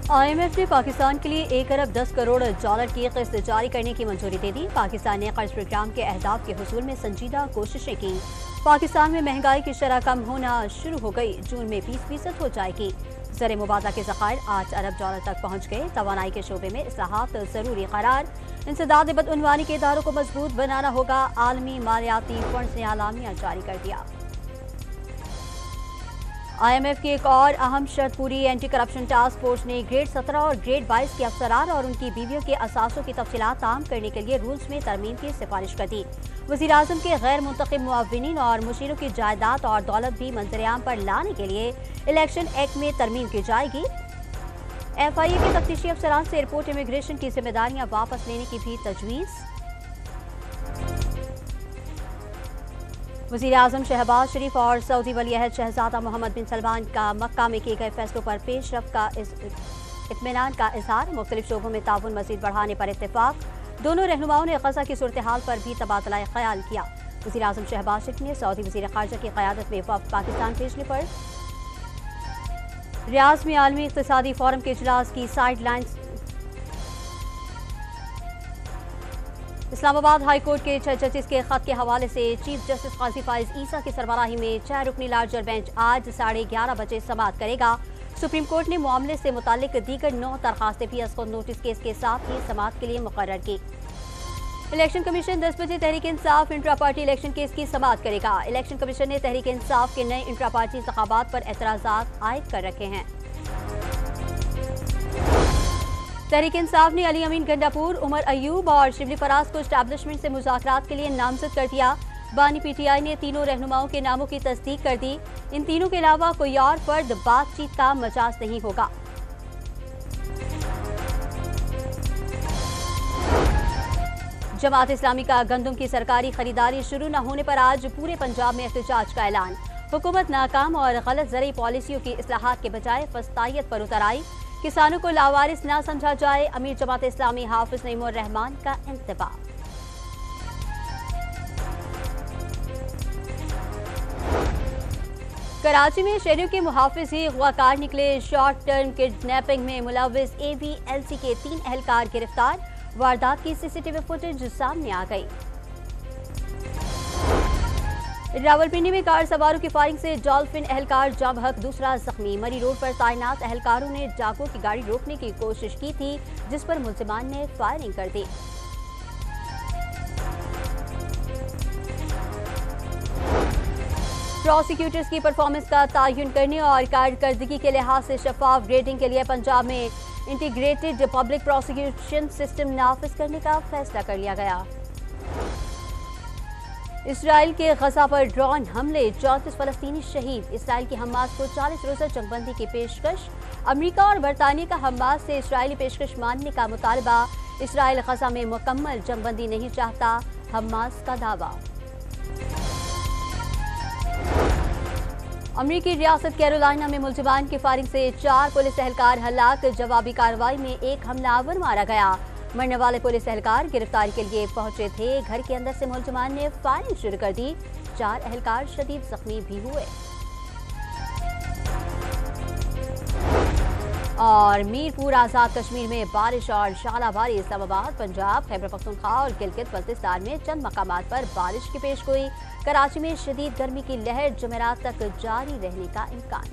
IMF ने पाकिस्तान के लिए 1 अरब 10 करोड़ डॉलर की किस्त जारी करने की मंजूरी दे दी। पाकिस्तान ने कर्ज प्रोग्राम के अहदाफ के हुसूल में संजीदा कोशिशें की। पाकिस्तान में महंगाई की शरह कम होना शुरू हो गई, जून में 20% हो जाएगी। ज़र मुबादला के ज़खायर 8 अरब डॉलर तक पहुँच गए। तवानाई के शोबे में इस्लाहात ज़रूरी करार। इंसदाद बदउनवानी के इदारों को मजबूत बनाना होगा। आलमी मालियाती फंड ने आलामिया जारी कर दिया। IMF की एक और अहम शर्त पूरी। एंटी करप्शन टास्क फोर्स ने ग्रेड 17 और ग्रेड 22 के अफसरान और उनकी बीवियों के असासों की तफसीलात आम करने के लिए रूल्स में तरमीम की सिफारिश कर दी। वज़ीर-ए-आज़म के गैर मुंतखब मुआविनीन और मुशीरों की जायदाद और दौलत भी मंजर-ए-आम पर लाने के लिए इलेक्शन एक्ट में तरमीम की जाएगी। FIA के तफ्तीशी अफसरान से एयरपोर्ट इमिग्रेशन की जिम्मेदारियां वापस लेने की भी तजवीज़। वज़ीर-ए-आज़म शहबाज शरीफ और सऊदी वली-अहद शहजादा मोहम्मद बिन सलमान का मक्का में किए गए फैसलों पर पेशरफ का इत्मीनान का इजहार। मुख्तलिफ शोबों में ताउन मज़ीद बढ़ाने पर इत्तेफाक। दोनों रहनुमाओं ने गजा की सूरत हाल पर भी तबादला ख्याल किया। वज़ीर-ए-आज़म शहबाज शरीफ ने सऊदी वज़ीर ख़ारजा की क़यादत में वफ़द पाकिस्तान भेजने पर रियाद में आलमी इक़्तिसादी फोरम के इजलास की साइडलाइंस। इस्लामाबाद हाई कोर्ट के 6 जजेस के खत के हवाले से चीफ जस्टिस काजी फाइज ईसा की सरबराही में 6 रुकनी लार्जर बेंच आज 11:30 बजे समाअत करेगा। सुप्रीम कोर्ट ने मामले से मुतालिक दीगर 9 दरखास्तें भी असखुद नोटिस केस के साथ ही समाअत के लिए मुकर्रर की। इलेक्शन कमीशन 10 बजे Tehreek Insaf intra party election case की समाअत करेगा। इलेक्शन कमीशन ने तहरीक इंसाफ के नए इंट्रा पार्टी इंतखाबात पर एतराज़ात आयद कर रखे हैं। तहरीक इंसाफ ने अली अमीन गंडापुर, उमर अयूब और शिबली फराज को एस्टैब्लिशमेंट से मुज़ाकरात के लिए नामजद कर दिया। बानी PTI ने तीनों रहनुमाओं के नामों की तस्दीक कर दी। इन तीनों के अलावा कोई और फर्द बातचीत का मजाज नहीं होगा। जमात इस्लामी का गंदम की सरकारी खरीदारी शुरू न होने पर आज पूरे पंजाब में एहतजाज का ऐलान। हुकूमत नाकाम और गलत ज़रई पॉलिसियों की इस्लाहात के बजाय फस्तायत पर उतर आई। किसानों को लावारिस न समझा जाए, अमीर जमात इस्लामी हाफिज नईमुर रहमान का इंतबाह। कराची में शहरियों के मुहाफिज ही अगवाकार निकले। शॉर्ट टर्म किडनैपिंग में मुलविस AVLC के 3 एहलकार गिरफ्तार। वारदात की CCTV फुटेज सामने आ गई। रावलपिंडी में कार सवारों की फायरिंग से डॉल्फिन एहलकार जाँ बहक, दूसरा जख्मी। मरी रोड पर तैनात एहलकारों ने डाकुओं की गाड़ी रोकने की कोशिश की थी, जिस पर मुल्जिमान ने फायरिंग कर दी। प्रोसिक्यूटर्स की परफॉर्मेंस का तयन करने और कारकर्दगी के लिहाज से शफाफ ग्रेडिंग के लिए पंजाब में इंटीग्रेटेड पब्लिक प्रोसिक्यूशन सिस्टम नाफिज करने का फैसला कर लिया गया। इसराइल के गजा पर ड्रोन हमले, 34 फलस्तीनी शहीद। इसराइल की हमास को 40 रोज़ा जंगबंदी की पेशकश। अमेरिका और बरतानिया का हमास से इसराइली पेशकश मानने का मुतालबा। इसराइल गजा में मुकम्मल जंगबंदी नहीं चाहता, हमास का दावा। अमरीकी रियासत कैरोलिना में मुल्जिमान की फायरिंग से 4 पुलिस एहलकार हलाक। जवाबी कार्रवाई में 1 हमलावर मारा गया। मरने वाले पुलिस एहलकार गिरफ्तारी के लिए पहुंचे थे। घर के अंदर से मुल्जिमान ने फायरिंग शुरू कर दी। 4 एहलकार शदीद जख्मी भी हुए। और मीरपुर आजाद कश्मीर में बारिश और शालाबारी। इस्लामाबाद, पंजाब, खैबर पख्तूनख्वा और गिलगित बल्तिस्तान में चंद मकामात पर बारिश की पेशगोई। कराची में शदीद गर्मी की लहर जुमेरात तक जारी रहने का इम्कान।